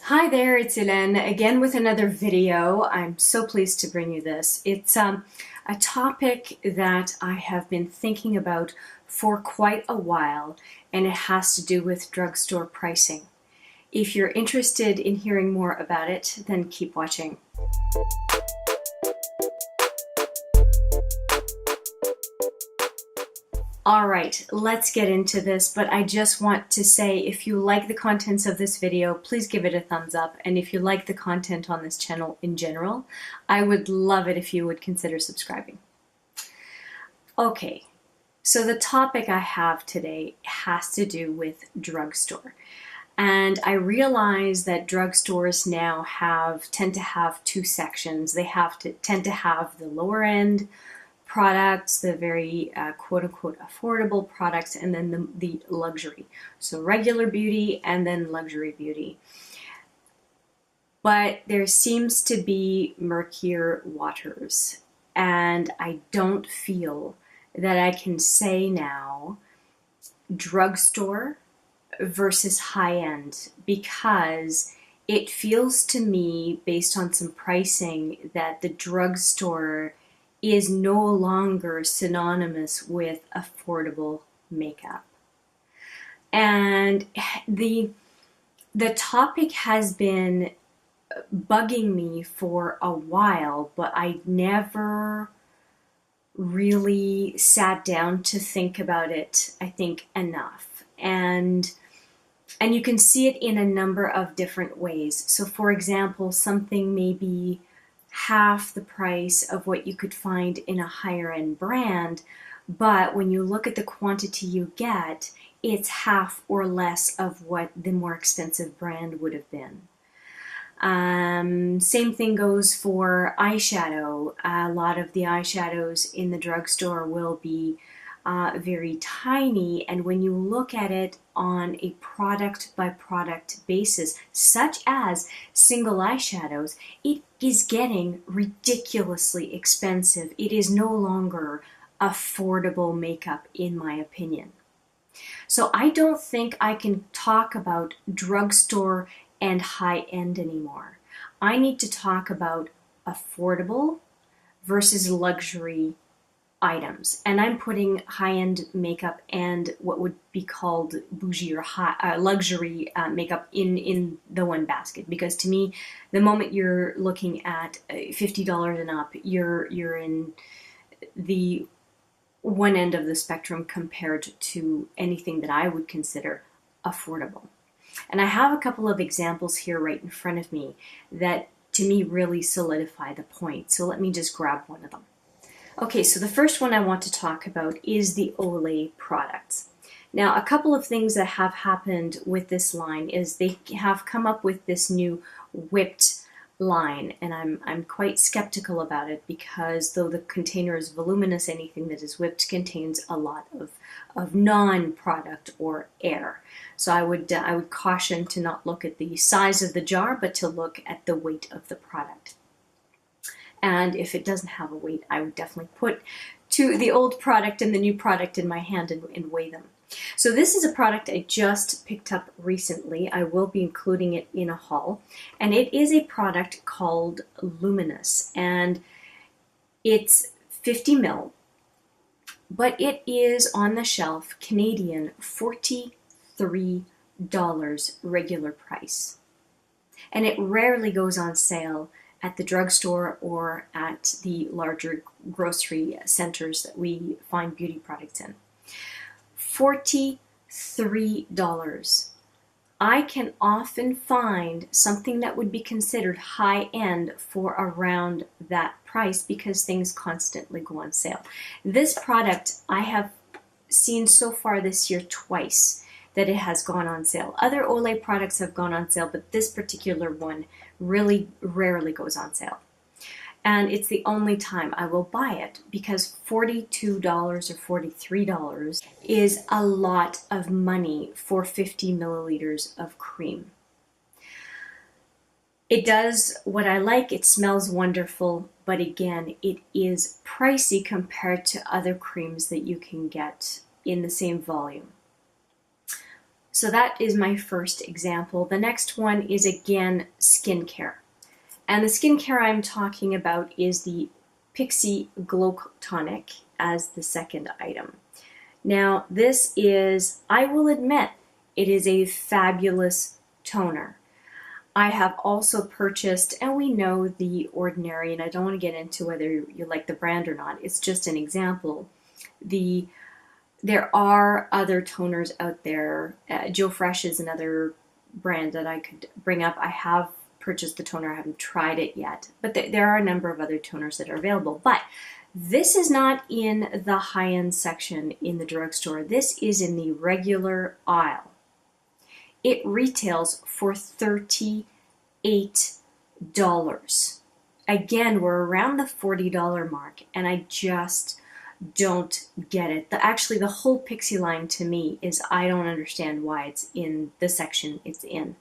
Hi there, it's Hélène again with another video. I'm so pleased to bring you this. It's a topic that I have been thinking about for quite a while, and it has to do with drugstore pricing. If you're interested in hearing more about it, then keep watching. All right, let's get into this, but I just want to say if you like the contents of this video, please give it a thumbs up. And if you like the content on this channel in general, I would love it if you would consider subscribing. Okay, so the topic I have today has to do with drugstore. And I realize that drugstores now tend to have two sections. They tend to have the lower end products, the very quote-unquote affordable products, and then the luxury. So regular beauty and then luxury beauty. But there seems to be murkier waters, and I don't feel that I can say now drugstore versus high-end, because it feels to me, based on some pricing, that the drugstore is no longer synonymous with affordable makeup. And the topic has been bugging me for a while, but I never really sat down to think about it, I think, enough. And you can see it in a number of different ways. So for example, something may be half the price of what you could find in a higher end brand, but when you look at the quantity you get, it's half or less of what the more expensive brand would have been. Same thing goes for eyeshadow. A lot of the eyeshadows in the drugstore will be very tiny, and when you look at it on a product by product basis, such as single eyeshadows, it is getting ridiculously expensive. It is no longer affordable makeup, in my opinion. So I don't think I can talk about drugstore and high-end anymore. I need to talk about affordable versus luxury items, and I'm putting high-end makeup and what would be called bougie or luxury makeup in the one basket, because to me, the moment you're looking at $50 and up, you're in the one end of the spectrum compared to anything that I would consider affordable. And I have a couple of examples here right in front of me that to me really solidify the point. So let me just grab one of them. Okay, so the first one I want to talk about is the Olay products. Now, a couple of things that have happened with this line is they have come up with this new whipped line, and I'm quite skeptical about it, because though the container is voluminous, anything that is whipped contains a lot of non-product or air. So I would caution to not look at the size of the jar, but to look at the weight of the product. And if it doesn't have a weight, I would definitely put the old product and the new product in my hand and weigh them. So this is a product I just picked up recently. I will be including it in a haul. And it is a product called Luminous. And it's 50 ml. But it is on the shelf Canadian $43 regular price. And it rarely goes on sale at the drugstore or at the larger grocery centers that we find beauty products in. $43. I can often find something that would be considered high-end for around that price, because things constantly go on sale. This product I have seen so far this year twice that it has gone on sale. Other Olay products have gone on sale, but this particular one really rarely goes on sale. And it's the only time I will buy it, because $42 or $43 is a lot of money for 50 milliliters of cream. It does what I like. It smells wonderful, but again, it is pricey compared to other creams that you can get in the same volume. So that is my first example. The next one is again skincare. And the skincare I'm talking about is the Pixi Glow Tonic as the second item. Now this is, I will admit, it is a fabulous toner. I have also purchased, and we know The Ordinary, and I don't want to get into whether you like the brand or not, it's just an example. There are other toners out there. Joe Fresh is another brand that I could bring up. I have purchased the toner, I haven't tried it yet, but there are a number of other toners that are available. But this is not in the high-end section in the drugstore. This is in the regular aisle. It retails for $38. Again, we're around the $40 mark, and I just don't get it. Actually, the whole Pixi line to me is, I don't understand why it's in the section it's in.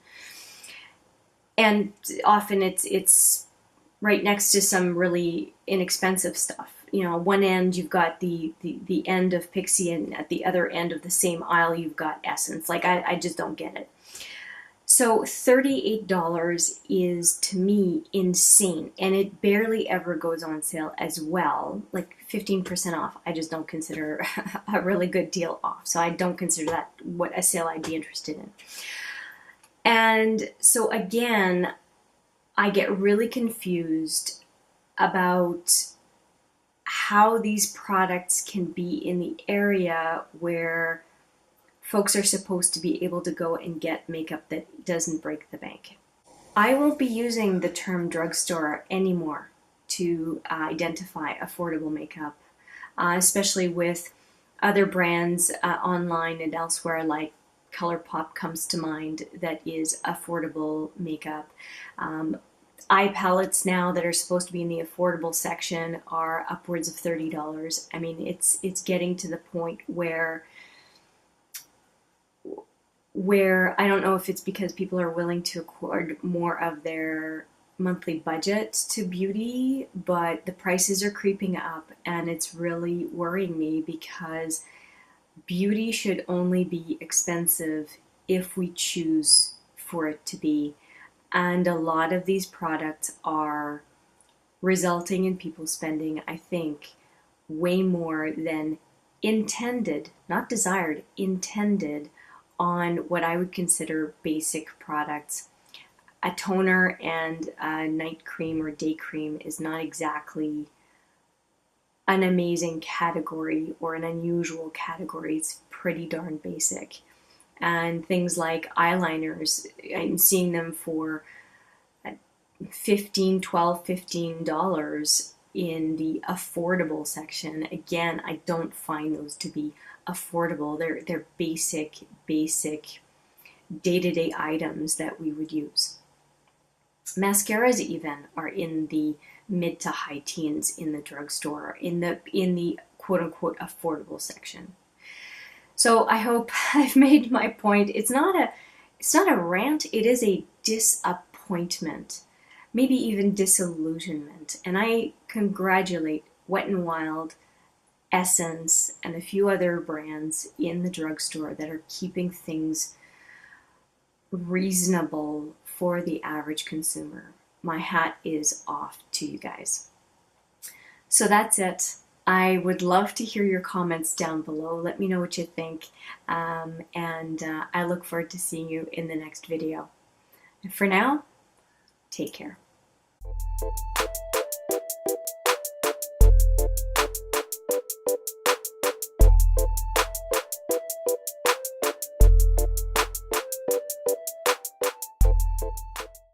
And often it's right next to some really inexpensive stuff. You know, one end you've got the end of Pixi, and at the other end of the same aisle you've got Essence. Like, I just don't get it. So $38 is, to me, insane, and it barely ever goes on sale as well. Like 15% off, I just don't consider a really good deal off. So I don't consider that what a sale I'd be interested in. And so again, I get really confused about how these products can be in the area where folks are supposed to be able to go and get makeup that doesn't break the bank. I won't be using the term drugstore anymore to identify affordable makeup, especially with other brands online and elsewhere, like ColourPop comes to mind, that is affordable makeup. Eye palettes now that are supposed to be in the affordable section are upwards of $30. I mean, it's getting to the point where I don't know if it's because people are willing to accord more of their monthly budget to beauty, but the prices are creeping up, and it's really worrying me, because beauty should only be expensive if we choose for it to be. And a lot of these products are resulting in people spending, I think, way more than intended, not desired, intended, on what I would consider basic products. A toner and a night cream or day cream is not exactly an amazing category or an unusual category. It's pretty darn basic. And things like eyeliners, I'm seeing them for $12, $15 in the affordable section. Again, I don't find those to be affordable. They're basic day-to-day items that we would use. Mascaras even are in the mid to high teens in the drugstore, in the quote-unquote affordable section. So I hope I've made my point. It's not a rant, it is a disappointment, maybe even disillusionment. And I congratulate Wet n Wild, Essence, and a few other brands in the drugstore that are keeping things reasonable for the average consumer. My hat is off to you guys. So that's it. I would love to hear your comments down below. Let me know what you think, and I look forward to seeing you in the next video. And for now, take care.